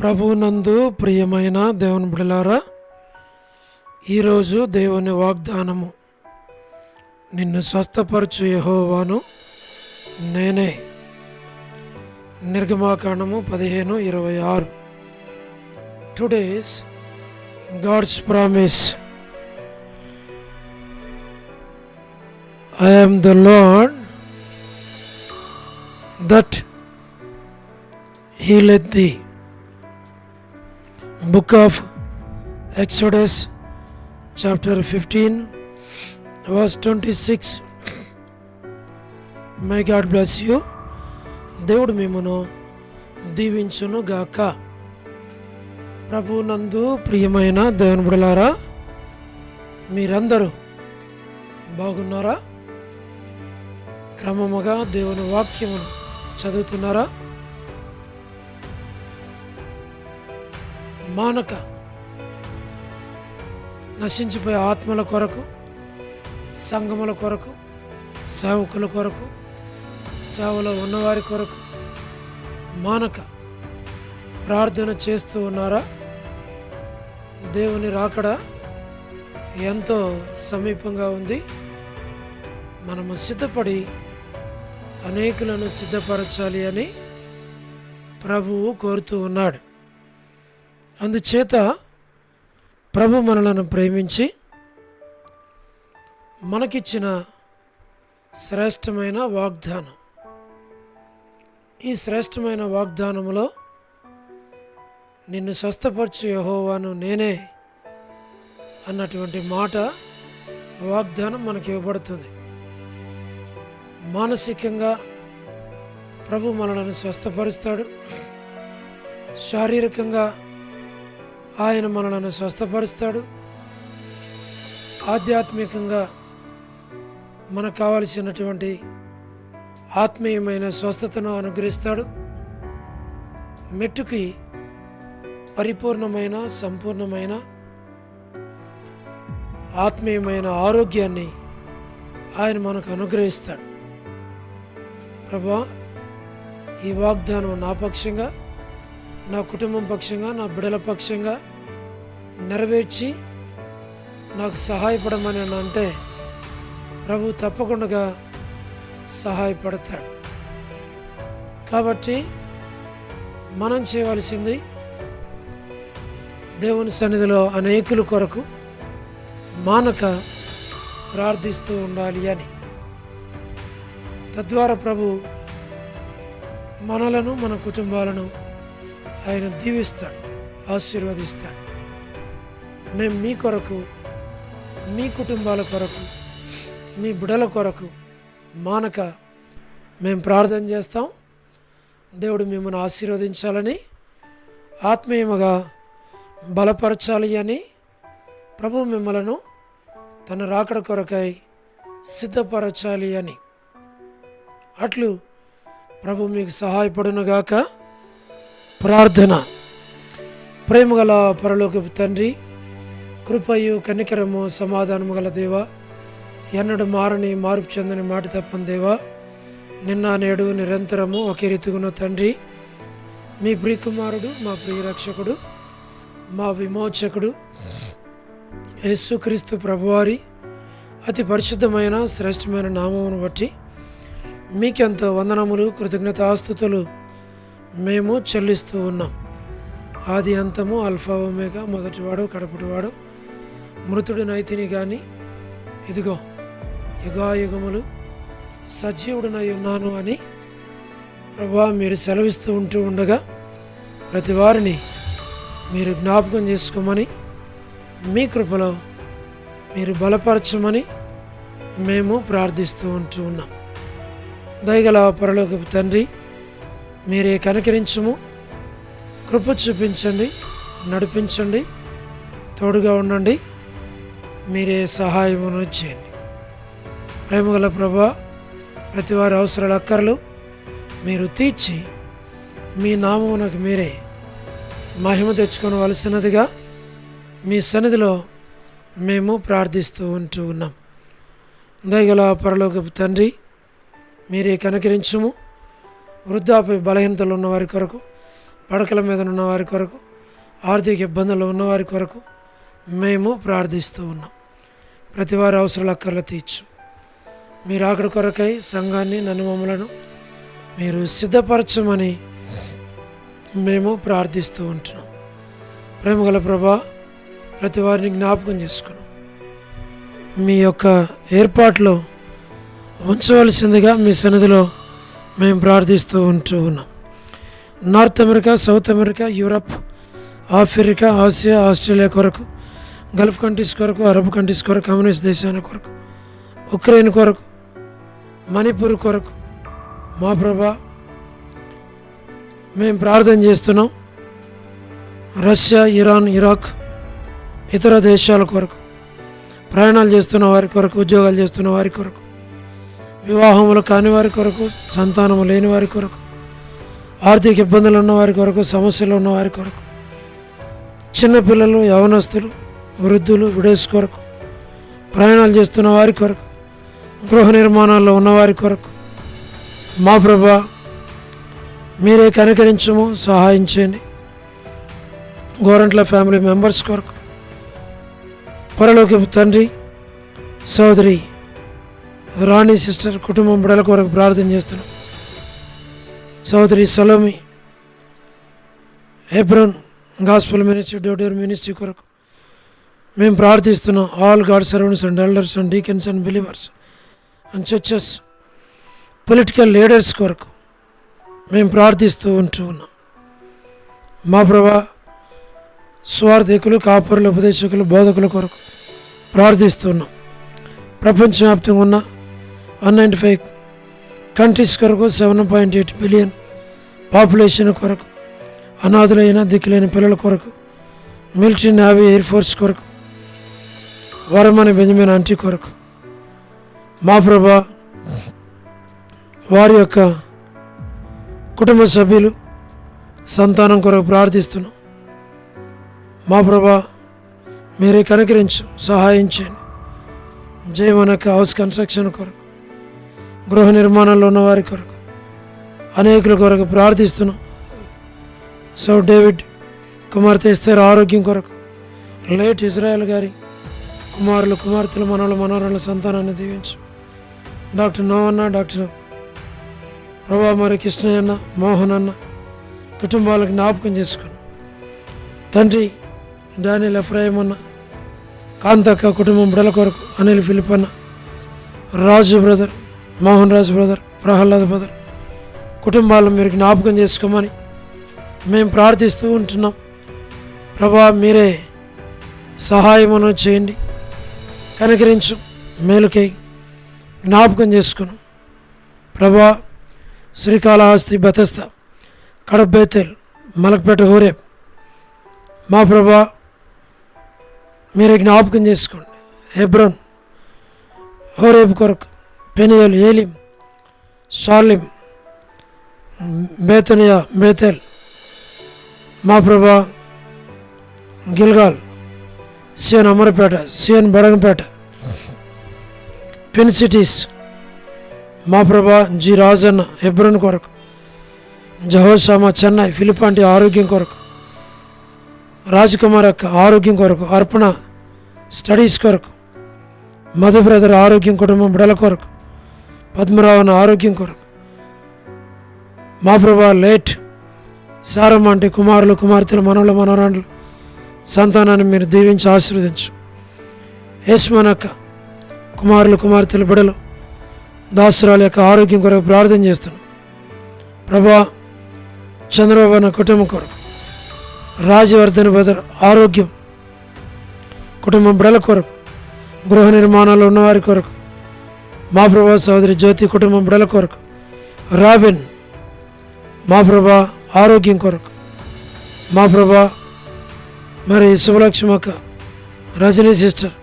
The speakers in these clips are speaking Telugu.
ప్రభువునందు ప్రియమైన దేవుని బిడ్డలారా, ఈరోజు దేవుని వాగ్దానము, నిన్ను స్వస్థపరచు యెహోవాను నేనే. నిర్గమాకాండము 15:26. Today's God's promise. I am the Lord that healeth thee. Book of Exodus chapter 15 verse 26. May God bless you. దేవుడు మిమ్మును దీవించును గాక. ప్రభువునందు ప్రియమైన దేవుని బిడ్డలారా, మీరందరూ బాగున్నారా? క్రమముగా దేవుని వాక్యమును చదువుతున్నారా? మానక నశించిపోయే ఆత్మల కొరకు, సంఘముల కొరకు, సేవకుల కొరకు, సేవలో ఉన్నవారి కొరకు మానక ప్రార్థన చేస్తూ ఉన్నారా? దేవుని రాకడ ఎంతో సమీపంగా ఉంది. మనము సిద్ధపడి అనేకులను సిద్ధపరచాలి అని ప్రభువు కోరుతూ ఉన్నాడు. అందుచేత ప్రభు మనలను ప్రేమించి మనకిచ్చిన శ్రేష్టమైన వాగ్దానం, ఈ శ్రేష్టమైన వాగ్దానములో నిన్ను స్వస్థపరచు యెహోవాను నేనే అన్నటువంటి మాట వాగ్దానం మనకి ఇవ్వబడుతుంది. మానసికంగా ప్రభు మనలను స్వస్థపరుస్తాడు, శారీరకంగా ఆయన మనలను స్వస్థపరుస్తాడు, ఆధ్యాత్మికంగా మనకు కావలసినటువంటి ఆత్మీయమైన స్వస్థతను అనుగ్రహిస్తాడు. మెట్టుకి పరిపూర్ణమైన, సంపూర్ణమైన ఆత్మీయమైన ఆరోగ్యాన్ని ఆయన మనకు అనుగ్రహిస్తాడు. ప్రభా, ఈ వాగ్దానం నా పక్షంగా, నా కుటుంబం పక్షంగా, నా బిడ్డల పక్షంగా నెరవేర్చి నాకు సహాయపడమని అంటే ప్రభు తప్పకుండా సహాయపడతాడు. కాబట్టి మనం చేయవలసింది దేవుని సన్నిధిలో అనేకుల కొరకు మానక ప్రార్థిస్తూ ఉండాలి అని. తద్వారా ప్రభు మనలను, మన కుటుంబాలను ఆయన దీవిస్తాడు, ఆశీర్వదిస్తాడు. మేము మీ కొరకు, మీ కుటుంబాల కొరకు, మీ బిడ్డల కొరకు మానక మేము ప్రార్థన చేస్తాం. దేవుడు మిమ్మల్ని ఆశీర్వదించాలని, ఆత్మీయముగా బలపరచాలి అని ప్రభు మిమ్మలను తన రాకడ కొరకై సిద్ధపరచాలి అని. అట్లు ప్రభు మీకు సహాయపడునుగాక. ప్రార్థన. ప్రేమగల పరలోకపు తండ్రి, కృపయు కనికరము సమాధానము గల దేవ, ఎన్నడు మారని, మార్పు చెందని, మాట తప్పని దేవ, నిన్న నేడు నిరంతరము ఒకే రీతిగున్న తండ్రి, మీ ప్రియకుమారుడు, మా ప్రియ రక్షకుడు, మా విమోచకుడు యేసుక్రీస్తు ప్రభువారి అతి పరిశుద్ధమైన శ్రేష్టమైన నామమును బట్టి మీకెంతో వందనములు, కృతజ్ఞతాస్తుతులు మేము చెల్లిస్తూ ఉన్నాం. ఆది అంతము, అల్ఫా ఒమేగా, మొదటివాడు కడపటివాడు, మృతుడినైతిని కానీ ఇదిగో యుగాయుగములు సజీవుడినై ఉన్నాను అని ప్రభువా మీరు సెలవిస్తూ ఉంటూ ఉండగా ప్రతి వారిని మీరు జ్ఞాపకం చేసుకోమని, మీ కృపలో మీరు బలపరచమని మేము ప్రార్థిస్తూ ఉంటూ ఉన్నాం. దయగల పరలోకపు తండ్రి, మీరే కనికరించము, కృప చూపించండి, నడిపించండి, తోడుగా ఉండండి, మీరే సహాయమును చేయండి. ప్రేమగల ప్రభా, ప్రతి వారి అవసరాల అక్కర్లు మీరు తీర్చి మీ నామమునకు మీరే మహిమ తెచ్చుకోవలసినదిగా మీ సన్నిధిలో మేము ప్రార్థిస్తూ ఉంటూ ఉన్నాం. దయగల పరలోకపు తండ్రి, మీరే కనికరించుము. వృద్ధాప్య బలహీనతలు ఉన్న వారి కొరకు పడకల మీద ఉన్న వారి కొరకు, ఆర్థిక ఇబ్బందులు ఉన్నవారి కొరకు మేము ప్రార్థిస్తూ ఉన్నాం. ప్రతి వారి అవసరాలు అక్కర్లు తీర్చు. మీరు అక్కడి కొరకై సంఘాన్ని, నన్ను మమ్మలను మీరు సిద్ధపరచమని మేము ప్రార్థిస్తూ ఉంటున్నాం. ప్రేమగల ప్రభా, ప్రతి వారిని జ్ఞాపకం చేసుకున్నాం. మీ యొక్క ఏర్పాట్లో ఉంచవలసిందిగా మీ సన్నిధిలో మేము ప్రార్థిస్తూ ఉన్నాం. North America, south America, Europe, Africa, Asia, Australia కొరకు, గల్ఫ్ కంట్రీస్ కొరకు, అరబ్ కంట్రీస్ కొరకు, కమ్యూనిస్ట్ దేశాల కొరకు, ఉక్రెయిన్ కొరకు, మణిపూర్ కొరకు మా ప్రభా మేము ప్రార్థన చేస్తున్నాం. రష్యా, ఇరాన్, ఇరాక్, ఇతర దేశాల కొరకు, ప్రయాణాలు చేస్తున్న వారి కొరకు, ఉద్యోగాలు చేస్తున్న వారి కొరకు, వివాహములు కాని వారి కొరకు, సంతానము లేని వారి కొరకు, ఆర్థిక ఇబ్బందులు ఉన్న వారి కొరకు, సమస్యలు ఉన్న వారి కొరకు, చిన్నపిల్లలు, యవనస్తులు, వృద్ధులు, విడేస్ కొరకు, ప్రయాణాలు చేస్తున్న వారి కొరకు, గృహ నిర్మాణాల్లో ఉన్నవారి కొరకు మా ప్రభా మీరే కనికరించము, సహాయం చేయండి. గోరంట్ల ఫ్యామిలీ మెంబర్స్ కొరకు, పరలోకపు తండ్రి సోదరి రాణి సిస్టర్ కుటుంబం బిడ్డల కొరకు ప్రార్థన చేస్తున్నాం. సోదరి సలోమి హెబ్రోన్ గాస్పల్ మినిస్ట్రీ, డోడోర్ మినిస్ట్రీ కొరకు మేము ప్రార్థిస్తున్నాం. All God servants and elders and deacons and believers and churches, political leaders కొరకు మేము ప్రార్థిస్తూ ఉన్నాం. మా ప్రభా స్వార్థికులు, కాపరులు, ఉపదేశకులు, బోధకుల కొరకు ప్రార్థిస్తున్నాం. ప్రపంచవ్యాప్తంగా ఉన్న 195 కంట్రీస్ కొరకు, 7.8 బిలియన్ పాపులేషన్ కొరకు, అనాథులైన దిక్కులేని పిల్లల కొరకు, మిలిటరీ, నేవీ, ఎయిర్ ఫోర్స్ కొరకు, వరమని బెంజమిన్ ఆంటీ కొరకు మా ప్రభా వారి యొక్క కుటుంబ సభ్యులు, సంతానం కొరకు ప్రార్థిస్తున్నాం. మా ప్రభా మీరే కనికరించు, సహాయం చేయండి. జయమనక హౌస్ కన్స్ట్రక్షన్ కొరకు, గృహ నిర్మాణంలో ఉన్న వారి కొరకు, అనేకుల కొరకు ప్రార్థిస్తున్నాం. సౌ డేవిడ్ కుమార్తె ఎస్తేర్ ఆరోగ్యం కొరకు, లేట్ ఇజ్రాయెల్ గారి కుమారులు, కుమార్తెలు, మనవరాళ్ళ సంతానాన్ని దీవించు. డాక్టర్ నోవన్న, డాక్టర్ ప్రభా మరి కృష్ణయ్య అన్న, మోహన్ అన్న కుటుంబాలకు జ్ఞాపకం చేసుకుని తండ్రి డానియల్ ఎఫ్రాయిం అన్న, కాంతక్క కుటుంబం బిడ్డల కొరకు, అనిల్ ఫిలిప్ అన్న, రాజు బ్రదర్, మోహన్ రాజు బ్రదర్, ప్రహ్లాద్ బ్రదర్ కుటుంబాలను మీరు జ్ఞాపకం చేసుకోమని మేము ప్రార్థిస్తూ ఉంటున్నాం. ప్రభా మీరే సహాయమును చేయండి, కనికరించు, మేలుకై జ్ఞాపకం చేసుకున్నాం. ప్రభా శ్రీకాళహస్తి, బెతెస్దా, కడప, బేతేల్, మలక్పేట, హోరేబ్ మా ప్రభా మీరే జ్ఞాపకం చేసుకోండి. హెబ్రోన్, హోరేబ్ కొరకు, పెనియల్, ఏలిం, షాలిం, బేతనియా, బేతేల్ మా ప్రభా గిల్గాల్, సియన్ అమరపేట, సియన్ బడంగపేట, ట్విన్ సిటీస్ మా ప్రభా జి రాజన్న హెబ్రోన్ కొరకు, జహోషామా చెన్నై, ఫిలిపాంటి ఆరోగ్యం కొరకు, రాజకుమార్ అక్క ఆరోగ్యం కొరకు, అర్పణ స్టడీస్ కొరకు, మధు బ్రదర్ ఆరోగ్యం, కుటుంబం బిడల కొరకు, పద్మరావణ ఆరోగ్యం కొరకు మా ప్రభా లేట్ సారమ్మ అంటే కుమారులు, కుమార్తెలు, మనవలు, మనవరాండ్లు సంతానాన్ని మీరు దీవించి ఆశీర్వదించు. యశ్మనక్క కుమారులు, కుమార్తెలు, బిడలు, దాసురాల యొక్క ఆరోగ్యం కొరకు ప్రార్థన చేస్తున్నాం. ప్రభా చంద్రబాబు అన్న కుటుంబం కొరకు, రాజవర్ధన్ బ్రదర్ ఆరోగ్యం, కుటుంబం బిడల కొరకు, గృహ నిర్మాణాలు ఉన్నవారి కొరకు మా ప్రభా సోదరి జ్యోతి కుటుంబం బిడల కొరకు, రాబిన్ మా ప్రభా ఆరోగ్యం కొరకు, మా ప్రభా మరి శుభలక్ష్మి అక్క, రజనీ సిస్టర్,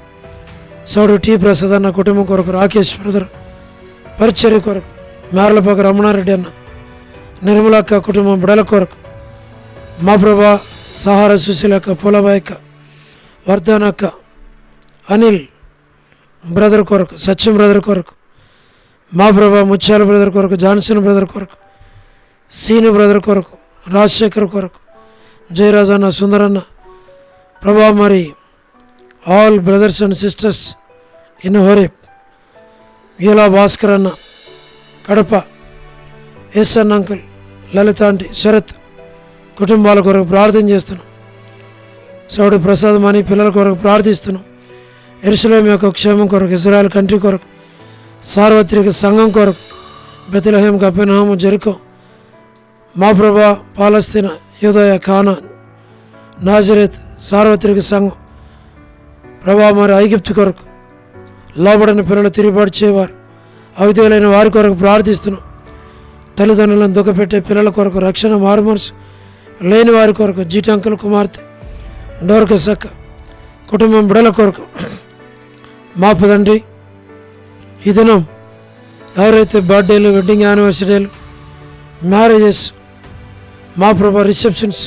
సౌడు టీ ప్రసాద్ అన్న కుటుంబం కొరకు, రాకేష్ బ్రదర్ పరిచర్య కొరకు, మేరలపాక రమణారెడ్డి అన్న, నిర్మలక్క కుటుంబం బిడల కొరకు మా ప్రభా సహార సుశీలక్క, పూలబాయక్క, వర్ధనక్క, అనిల్ బ్రదర్ కొరకు, సత్యం బ్రదర్ కొరకు మా ప్రభా ముత్యాల బ్రదర్ కొరకు, జాన్సన్ బ్రదర్ కొరకు, సీను బ్రదర్ కొరకు, రాజశేఖర్ కొరకు, జయరాజ్ అన్న, సుందరన్న, ప్రభా మరి all brothers and sisters in Horeb, యూలా భాస్కర్ అన్న, కడప, ఎస్ అన్న అంకుల్, లలిత ఆంటీ, శరత్ కుటుంబాల కొరకు ప్రార్థన చేస్తున్నాం. సౌడు ప్రసాద్ మణి పిల్లల కొరకు ప్రార్థిస్తున్నాం. యెరూషలేము యొక్క క్షేమం కొరకు, ఇజ్రాయెల్ కంట్రీ కొరకు, సార్వత్రిక సంఘం కొరకు, బెత్లెహేం, కపెర్నహూము, జెరికో, మా ప్రభా, పాలస్తీనా, యూదయ, కానా, నాజరేత్, సార్వత్రిక సంఘం ప్రభా మరి ఐగుప్తు కొరకు, లోబడిన పిల్లలు తిరుగుబాటు చేయవారు, అవిధేయులైన వారి కొరకు ప్రార్థిస్తున్నాం. తల్లిదండ్రులను దుఃఖపెట్టే పిల్లల కొరకు, రక్షణ మారుమనసు లేని వారి కొరకు, జీటంకుల కుమార్తె డోర్కస్ అక్క కుటుంబం బిడల కొరకు, మా తండ్రి ఈ దినం ఎవరైతే బర్త్డేలు, వెడ్డింగ్ యానివర్సరీలు, మ్యారేజెస్, మా ప్రభా రిసెప్షన్స్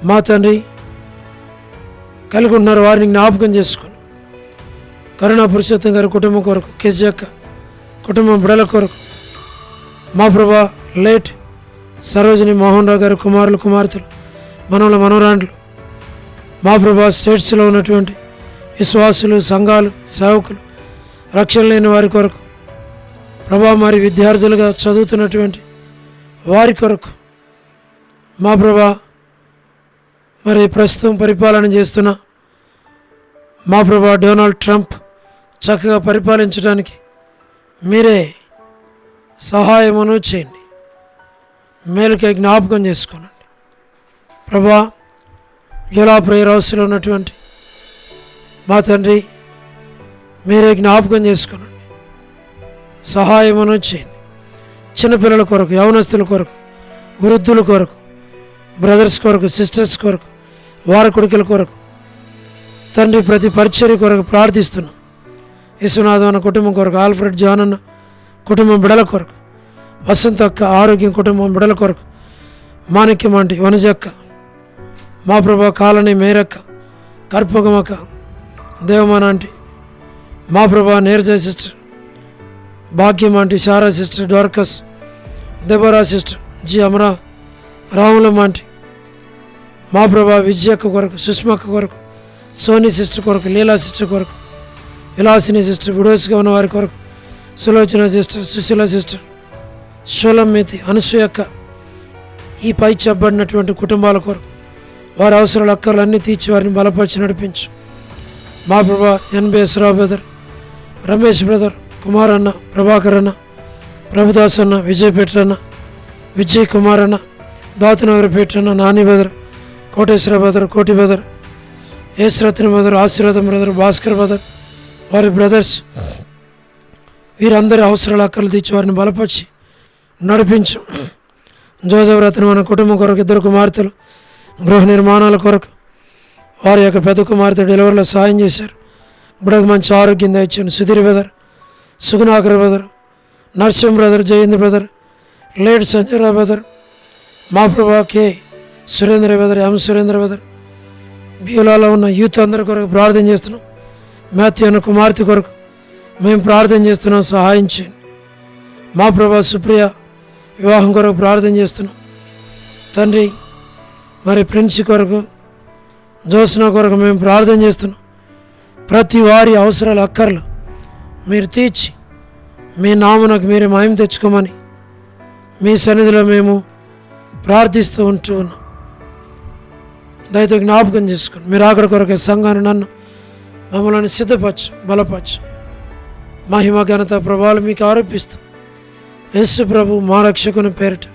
మా తండ్రి కలిగి ఉన్నారు, వారిని జ్ఞాపకం చేసుకొని కరుణా పురుషోత్తం గారి కుటుంబం కొరకు, కేజీ అక్క కుటుంబం బిడల కొరకు, మా ప్రభా లేట్ సరోజిని మోహన్ రావు గారి కుమారులు, కుమార్తెలు, మనవల మనవరాండ్లు, మా ప్రభా స్టేట్స్లో ఉన్నటువంటి విశ్వాసులు, సంఘాలు, సేవకులు, రక్షణ లేని వారి కొరకు ప్రభా మరి విద్యార్థులుగా చదువుతున్నటువంటి వారి కొరకు, మా ప్రభా మరి ప్రస్తుతం పరిపాలన చేస్తున్న మా ప్రభా డొనాల్డ్ ట్రంప్ చక్కగా పరిపాలించడానికి మీరే సహాయమును చేయండి, మేలుకై జ్ఞాపకం చేసుకోనండి ప్రభా. ఎలా ప్రేయర్ హౌస్లో ఉన్నటువంటి మా తండ్రి మీరే జ్ఞాపకం చేసుకోనండి, సహాయమును చేయండి. చిన్నపిల్లల కొరకు, యవనస్తుల కొరకు, వృద్ధుల కొరకు, బ్రదర్స్ కొరకు, సిస్టర్స్ కొరకు, వారి కొడుకుల కొరకు తండ్రి ప్రతి పరిచర్య కొరకు ప్రార్థిస్తున్నాం. యేసునాథం అన్న కుటుంబం కొరకు, ఆల్ఫ్రెడ్ జాన్ అన్న కుటుంబం బిడల కొరకు, వసంత అక్క ఆరోగ్యం కుటుంబం బిడల కొరకు, మాణిక్యం ఆంటీ, వనజక్క, మా ప్రభా కాలనీ మేరక్క, కర్పగమక్క, దేవమాన ఆంటీ, మా Prabha Neeraja sister, Bhagyam aunty, Sarah sister, Dorcas, Deborah sister, G Amara, Ramulamma aunty, మా ప్రభా విజయక్క కొరకు, సుష్మక్క కొరకు, సోనీ సిస్టర్ కొరకు, లీలా సిస్టర్ కొరకు, విలాసిని సిస్టర్, విడోస్గా ఉన్న వారి కొరకు, సులోచన సిస్టర్, సుశీల సిస్టర్, షోలమ్మేతి, అనసూయక్క, ఈ పై చెప్పబడినటువంటి కుటుంబాల కొరకు వారి అవసరాల అక్కర్లన్నీ తీర్చి వారిని బలపరిచి నడిపించు. మా ప్రభా ఎన్బిఎస్ రావు బ్రదర్, రమేష్ బ్రదర్, కుమార్ అన్న, ప్రభాకర్ అన్న, ప్రభుదాస్ అన్న, విజయ్ పెట్టన్న, విజయ్ కుమార్ అన్న, దాతనగర్ పెట్టన్న, నాని బ్రదర్, కోటేశ్వర బ్రదర్, కోటి బ్రదర్, ఏశ్రత్న బ్రదర్, ఆశీర్వాదం బ్రదర్, భాస్కర్ బ్రదర్, వారి బ్రదర్స్ వీరందరి అవసరాల అక్కర్లు తీర్చి వారిని బలపరిచి నడిపించు. జోజఫ్ రత్నం అన్న కుటుంబం కొరకు, ఇద్దరు కుమార్తెలు గృహ నిర్మాణాల కొరకు, వారి యొక్క పెద్ద కుమార్తె డెలివరీలో సాయం చేశారు, బుడకు మంచి ఆరోగ్యం దయచేయండి. Sudheer brother, Sugunakar brother, Narsimha brother, Jayendra brother, late Sanjaya Rao brother, మా ప్రభా కే సురేంద్ర బ్రదర్, ఎం సురేంద్ర బ్రదర్, బీలాలో ఉన్న యూత్ అందరి కొరకు ప్రార్థన చేస్తున్నాం. మాథ్యూ అన్న కుమార్తె కొరకు మేము ప్రార్థన చేస్తున్నాం, సహాయం చేయండి. మా ప్రభా సుప్రియ వివాహం కొరకు ప్రార్థన చేస్తున్నాం తండ్రి. మరి ప్రిన్సి కొరకు, జోస్నా కొరకు మేము ప్రార్థన చేస్తున్నాం. ప్రతి వారి అవసరాలు అక్కర్లు మీరు తీర్చి మీ నామనకు మీరే మహిమ తెచ్చుకోమని మీ సన్నిధిలో మేము ప్రార్థిస్తూ ఉంటూ ఉన్నాం. దయతో జ్ఞాపకం చేసుకుని మీరు అక్కడ కొరకే సంఘాన్ని, నన్ను, మమ్మల్ని సిద్ధపరచు, బలపరచు. మహిమ ఘనత ప్రభావాలు మీకు ఆరోపిస్తూ యేసు ప్రభు మా రక్షకుని పేరిట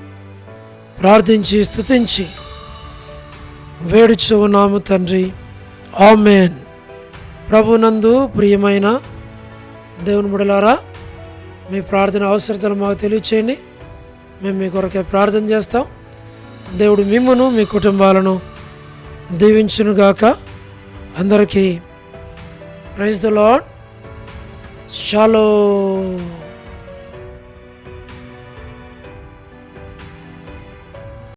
ప్రార్థించి స్తుతించి వేడుచు ఉన్నాము తండ్రి, ఆమేన్. ప్రభునందు ప్రియమైన దేవుని బిడ్డలారా, మీ ప్రార్థన అవసరతలు మాకు తెలియచేయండి, మేము మీ కొరకే ప్రార్థన చేస్తాం. దేవుడు మిమ్మును మీ కుటుంబాలను దీవించునుగాక. అందరికీ ప్రైజ్ ద లార్డ్. షాలోమ్.